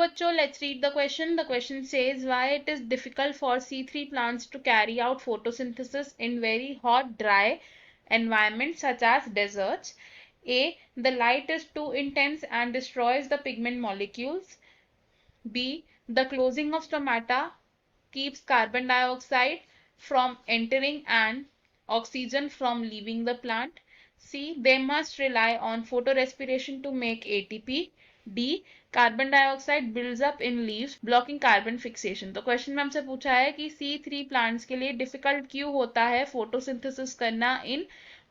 बच्चों, let's read the question. The question says why it is difficult for C3 plants to carry out photosynthesis in very hot, dry environments such as deserts. A. The light is too intense and destroys the pigment molecules. B. The closing of stomata keeps carbon dioxide from entering and oxygen from leaving the plant. C. They must rely on photorespiration to make ATP. D. Carbon dioxide builds up in leaves, blocking carbon fixation. तो question में हमसे पूछा है कि C3 plants के लिए difficult क्यों होता है फोटोसिंथेसिस करना in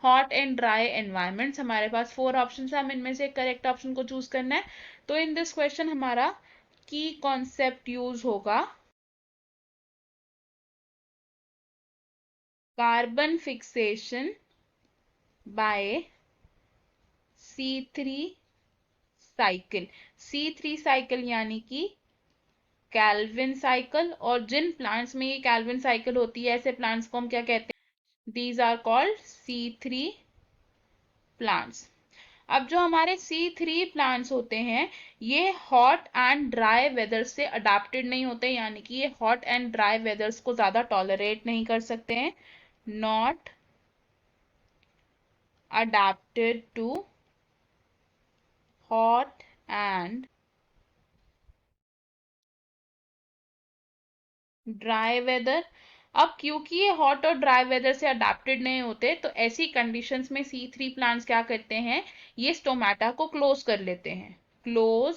hot and dry environments. हमारे पास 4 ऑप्शन है, हम इनमें से एक करेक्ट ऑप्शन को चूज करना है. तो इन दिस क्वेश्चन हमारा की कॉन्सेप्ट यूज होगा carbon fixation by C3 cycle. C3 cycle यानी कि कैल्विन साइकिल. और जिन प्लांट्स में ये कैल्विन साइकिल होती है, ऐसे प्लांट्स को हम क्या कहते हैं? These are called C3 plants. अब जो हमारे C3 प्लांट्स होते हैं, ये हॉट एंड ड्राई वेदर से अडेप्टेड नहीं होते, यानी कि ये हॉट एंड ड्राई वेदर्स को ज्यादा टॉलरेट नहीं कर सकते हैं. Not adapted to hot and dry weather. अब क्योंकि ये हॉट और ड्राई वेदर से अडेप्टेड नहीं होते, तो ऐसी कंडीशंस में C3 प्लांट्स क्या करते हैं? ये स्टोमेटा को क्लोज कर लेते हैं. Close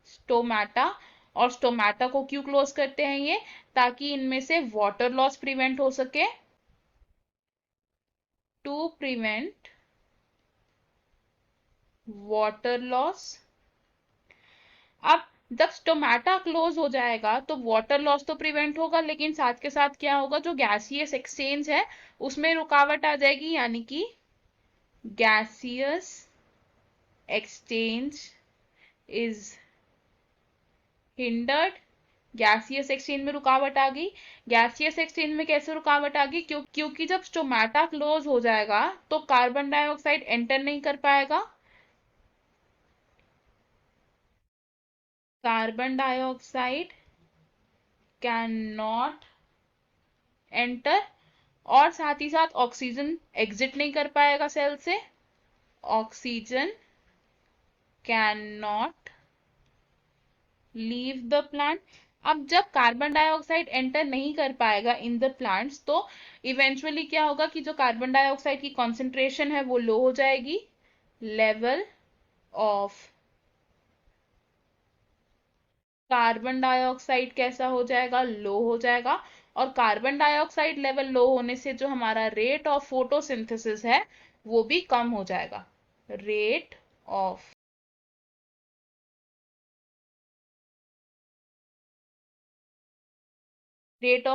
stomata. और स्टोमेटा को क्यों क्लोज करते हैं ये? ताकि इनमें से वाटर लॉस प्रिवेंट हो सके. To prevent water loss. अब जब स्टोमेटा क्लोज हो जाएगा तो वाटर लॉस तो प्रिवेंट होगा, लेकिन साथ के साथ क्या होगा? जो गैसियस एक्सचेंज है उसमें रुकावट आ जाएगी, यानी कि gaseous exchange is hindered. Gaseous exchange में रुकावट आ गई. गैसियस एक्सचेंज में कैसे रुकावट आ गई? क्योंकि जब स्टोमेटा क्लोज हो जाएगा तो कार्बन डाइऑक्साइड एंटर नहीं कर पाएगा. Carbon dioxide can not enter. और साथ ही साथ ऑक्सीजन एग्जिट नहीं कर पाएगा सेल से. Oxygen can not leave the plant. अब जब कार्बन डाइऑक्साइड एंटर नहीं कर पाएगा इन द प्लांट्स, तो इवेंचुअली क्या होगा कि जो कार्बन डाइऑक्साइड की कॉन्सेंट्रेशन है वो लो हो जाएगी. लेवल ऑफ कार्बन डाइऑक्साइड कैसा हो जाएगा? लो हो जाएगा. और कार्बन डाइऑक्साइड लेवल लो होने से जो हमारा रेट ऑफ फोटोसिंथेसिस है वो भी कम हो जाएगा. रेट ऑफ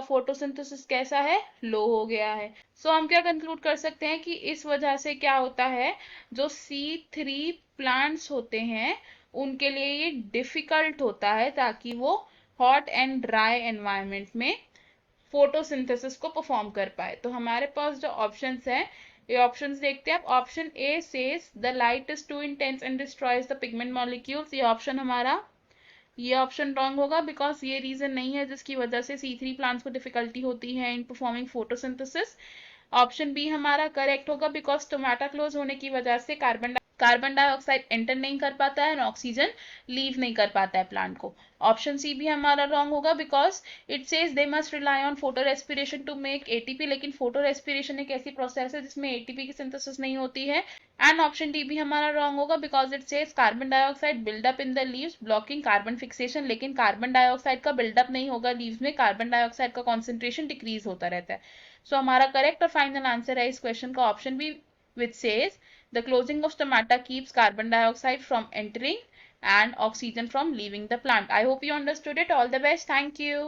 फोटोसिंथेसिस कैसा है? लो हो गया है. सो हम क्या कंक्लूड कर सकते हैं कि इस वजह से क्या होता है, जो C3 प्लांट्स होते हैं उनके लिए ये डिफिकल्ट होता है ताकि वो हॉट एंड ड्राई एनवायरनमेंट में फोटोसिंथेसिस को परफॉर्म कर पाए. तो हमारे पास जो ऑप्शंस हैं, ये ऑप्शंस देखते हैं. अब option A says the light is too intense and destroys the pigment molecules. ये ऑप्शन रॉन्ग होगा, बिकॉज ये रीजन नहीं है जिसकी वजह से C3 प्लांट्स को डिफिकल्टी होती है in performing photosynthesis. Option B हमारा करेक्ट होगा, बिकॉज स्टोमेटा क्लोज होने की वजह से कार्बन डाइऑक्साइड एंटर नहीं कर पाता है और ऑक्सीजन लीव नहीं कर पाता है प्लांट को. ऑप्शन सी भी हमारा रॉन्ग होगा, because it says they must rely on photorespiration to make ATP. लेकिन फोटो रेस्पिरेशन एक ऐसी प्रोसेस है जिसमें एटीपी की सिंथेसिस नहीं होती है. एंड ऑप्शन डी भी हमारा रॉन्ग होगा, because it says carbon dioxide buildup in the leaves blocking carbon fixation. लेकिन कार्बन डाइऑक्साइड का बिल्डअप नहीं होगा लीव्स में, कार्बन डाइऑक्साइड का कॉन्सेंट्रेशन डिक्रीज होता रहता है. सो हमारा करेक्ट और फाइनल आंसर है इस क्वेश्चन का option B, which says the closing of stomata keeps carbon dioxide from entering and oxygen from leaving the plant. I hope you understood it. All the best. Thank you.